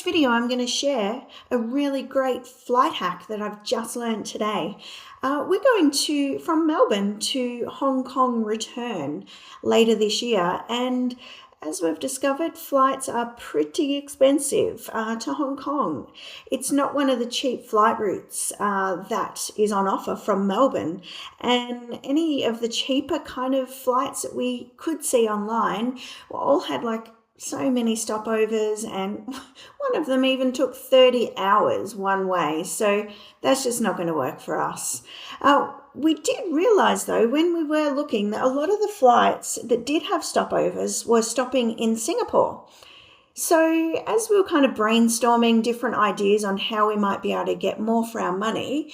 video, I'm going to share a really great flight hack that I've just learned today. We're going from Melbourne to Hong Kong return later this year, and as we've discovered, flights are pretty expensive to Hong Kong. It's not one of the cheap flight routes that is on offer from Melbourne, and any of the cheaper kind of flights that we could see online all had like so many stopovers, and one of them even took 30 hours one way. So that's just not going to work for us. We did realize though, when we were looking, that a lot of the flights that did have stopovers were stopping in Singapore. So as we were kind of brainstorming different ideas on how we might be able to get more for our money,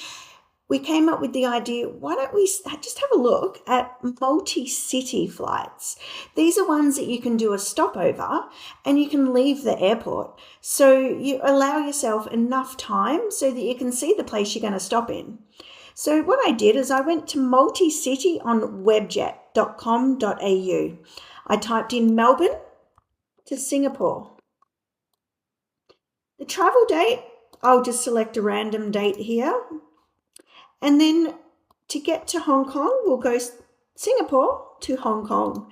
we came up with the idea, why don't we just have a look at multi-city flights? These are ones that you can do a stopover and you can leave the airport. So you allow yourself enough time so that you can see the place you're going to stop in. So what I did is I went to multi-city on webjet.com.au. I typed in Melbourne to Singapore. The travel date, I'll just select a random date here. And then to get to Hong Kong, we'll go Singapore to Hong Kong.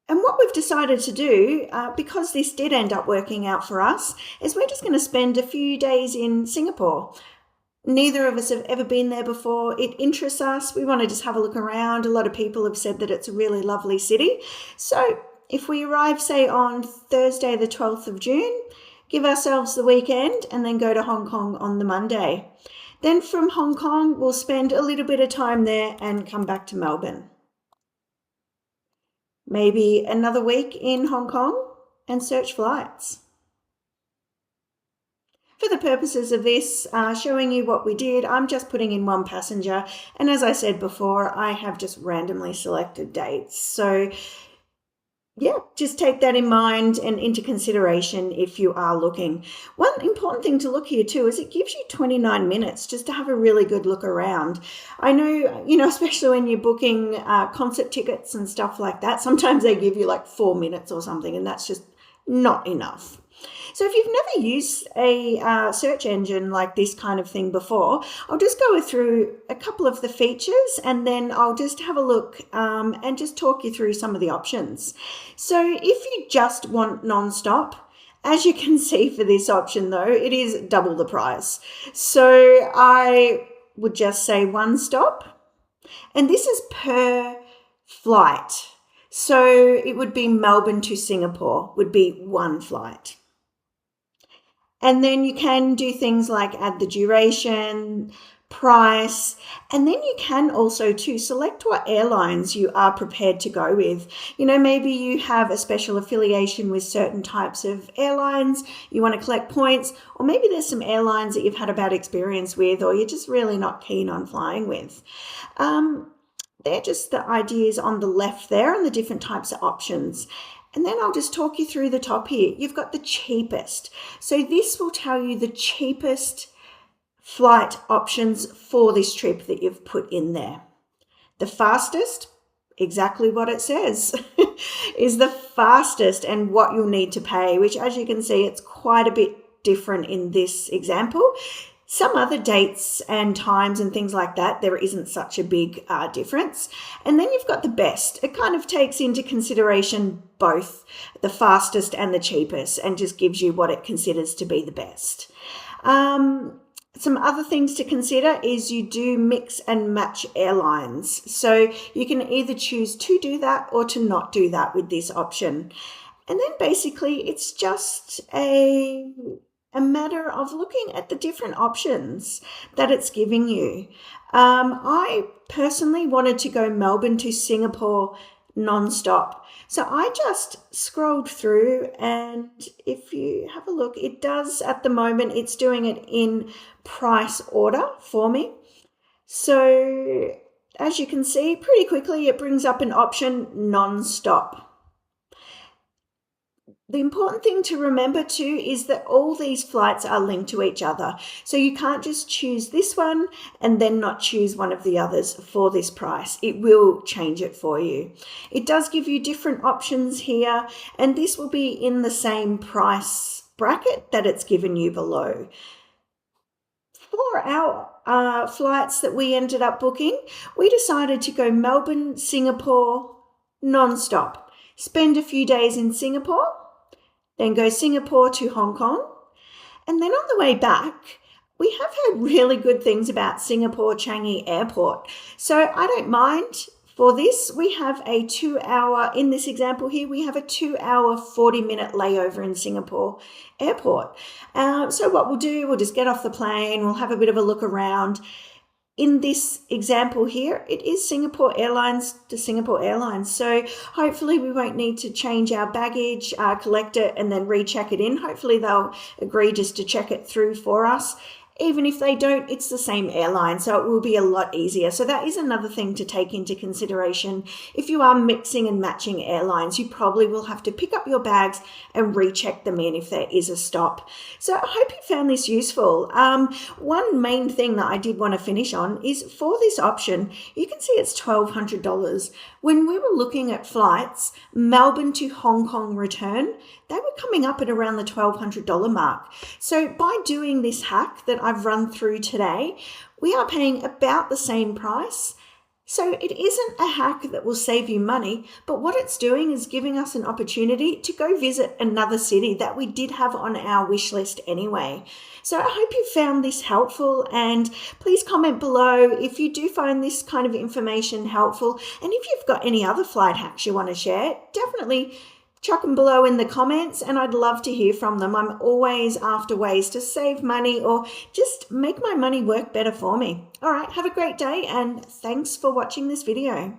And what we've decided to do, because this did end up working out for us, is we're just going to spend a few days in Singapore. Neither of us have ever been there before. It interests us. We want to just have a look around. A lot of people have said that it's a really lovely city. So if we arrive, say, on Thursday, the 12th of June, give ourselves the weekend and then go to Hong Kong on the Monday. Then from Hong Kong, we'll spend a little bit of time there and come back to Melbourne. Maybe another week in Hong Kong and search flights. For the purposes of this, showing you what we did, I'm just putting in one passenger. And as I said before, I have just randomly selected dates. So yeah, just take that in mind and into consideration if you are looking. One important thing to look here too is it gives you 29 minutes just to have a really good look around. I know, especially when you're booking concert tickets and stuff like that, sometimes they give you like 4 minutes or something, and that's just not enough. So if you've never used a search engine like this kind of thing before, I'll just go through a couple of the features and then I'll just have a look and just talk you through some of the options. So if you just want non-stop, as you can see for this option though, it is double the price. So I would just say one stop, and this is per flight. So it would be Melbourne to Singapore would be one flight. And then you can do things like add the duration, price, and then you can also select what airlines you are prepared to go with. Maybe you have a special affiliation with certain types of airlines, you want to collect points, or maybe there's some airlines that you've had a bad experience with or you're just really not keen on flying with. They're just the ideas on the left there and the different types of options. And then I'll just talk you through the top here. You've got the cheapest. So this will tell you the cheapest flight options for this trip that you've put in there. The fastest, exactly what it says, is the fastest and what you'll need to pay, which as you can see, it's quite a bit different in this example. Some other dates and times and things like that, there isn't such a big difference. And then you've got the best. It kind of takes into consideration both the fastest and the cheapest and just gives you what it considers to be the best. Some other things to consider is you do mix and match airlines. So you can either choose to do that or to not do that with this option. And then basically it's just a matter of looking at the different options that it's giving you. I personally wanted to go Melbourne to Singapore non-stop. So I just scrolled through, and if you have a look, it does at the moment, it's doing it in price order for me. So as you can see, pretty quickly it brings up an option non-stop. The important thing to remember too is that all these flights are linked to each other. So you can't just choose this one and then not choose one of the others for this price. It will change it for you. It does give you different options here, and this will be in the same price bracket that it's given you below. For our flights that we ended up booking, we decided to go Melbourne, Singapore, non-stop. Spend a few days in Singapore, then go Singapore to Hong Kong. And then on the way back, we have heard really good things about Singapore Changi Airport. So I don't mind. For this, we have a 2-hour, in this example here, we have a 2-hour, 40-minute layover in Singapore Airport. So what we'll do, we'll just get off the plane, we'll have a bit of a look around. In this example here, it is Singapore Airlines to Singapore Airlines. So hopefully we won't need to change our baggage, collect it, and then recheck it in. Hopefully they'll agree just to check it through for us. Even if they don't, it's the same airline, so it will be a lot easier. So that is another thing to take into consideration. If you are mixing and matching airlines, you probably will have to pick up your bags and recheck them in if there is a stop. So I hope you found this useful. One main thing that I did want to finish on is for this option, you can see it's $1,200. When we were looking at flights, Melbourne to Hong Kong return, they were coming up at around the $1,200 mark. So by doing this hack that I've run through today, we are paying about the same price. So it isn't a hack that will save you money, but what it's doing is giving us an opportunity to go visit another city that we did have on our wish list anyway. So I hope you found this helpful, and please comment below if you do find this kind of information helpful. And if you've got any other flight hacks you want to share, definitely chuck them below in the comments, and I'd love to hear from them. I'm always after ways to save money or just make my money work better for me. All right, have a great day, and thanks for watching this video.